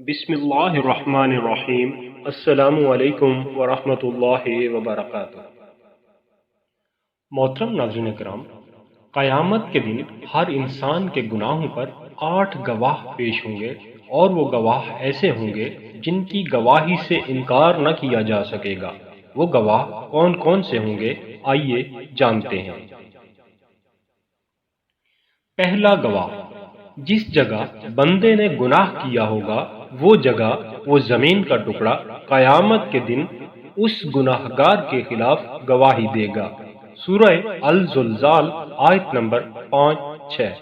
بسم اللہ الرحمن الرحیم۔ السلام علیکم ورحمۃ اللہ وبرکاتہ۔ محترم ناظرین کرام، قیامت کے دن ہر انسان کے گناہوں پر 8 گواہ پیش ہوں گے، اور وہ گواہ ایسے ہوں گے جن کی گواہی سے انکار نہ کیا جا سکے گا۔ وہ گواہ کون کون سے ہوں گے، آئیے جانتے ہیں۔ پہلا گواہ، جس جگہ بندے نے گناہ کیا ہوگا وہ جگہ، وہ زمین کا ٹکڑا قیامت کے دن اس گناہگار کے خلاف گواہی دے گا۔ سورہ الزلزال آیت نمبر 5-6۔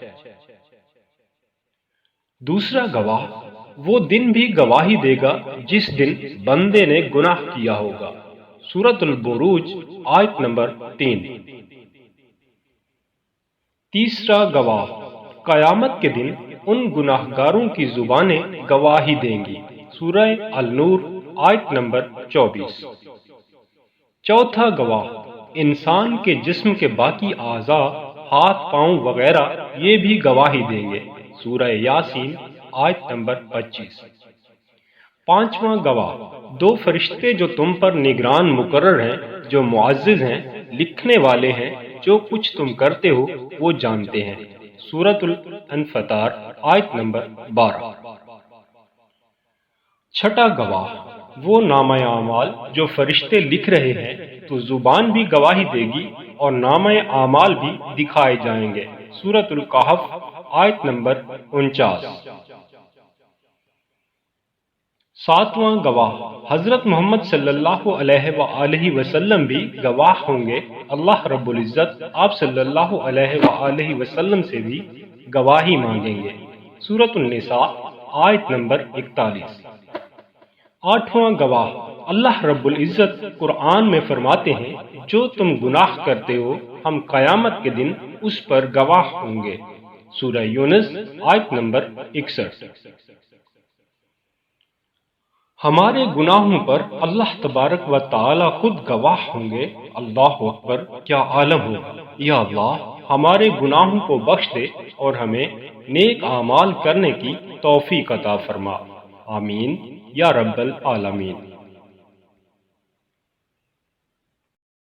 دوسرا گواہ، وہ دن بھی گواہی دے گا جس دن بندے نے گناہ کیا ہوگا۔ سورۃ البروج آیت نمبر 3۔ تیسرا گواہ، قیامت کے دن ان گناہگاروں کی زبانیں گواہی دیں گی۔ سورہ النور آیت نمبر 24۔ چوتھا گواہ، انسان کے جسم کے باقی اعضاء، ہاتھ پاؤں وغیرہ یہ بھی گواہی دیں گے۔ سورہ یاسین آیت نمبر 25۔ پانچواں گواہ، 2 فرشتے جو تم پر نگران مقرر ہیں، جو معزز ہیں، لکھنے والے ہیں، جو کچھ تم کرتے ہو وہ جانتے ہیں۔ سورۃ الانفطار آیت نمبر 12۔ چھٹا گواہ، وہ نامہ اعمال جو فرشتے لکھ رہے ہیں، تو زبان بھی گواہی دے گی اور نامہ اعمال بھی دکھائے جائیں گے۔ سورۃ الکہف آیت نمبر 49۔ ساتواں گواہ، حضرت محمد صلی اللہ علیہ وآلہ وسلم بھی گواہ ہوں گے۔ اللہ رب العزت آپ صلی اللہ علیہ وآلہ وسلم سے بھی گواہی مانگیں گے۔ سورۃ النساء آیت نمبر 41۔ آٹھواں گواہ، اللہ رب العزت قرآن میں فرماتے ہیں، جو تم گناہ کرتے ہو ہم قیامت کے دن اس پر گواہ ہوں گے۔ سورہ یونس آیت نمبر 61۔ ہمارے گناہوں پر اللہ تبارک و تعالی خود گواہ ہوں گے۔ اللہ اکبر، کیا عالم ہوگا۔ یا اللہ، ہمارے گناہوں کو بخش دے اور ہمیں نیک اعمال کرنے کی توفیق عطا فرما۔ آمین یا رب العالمین۔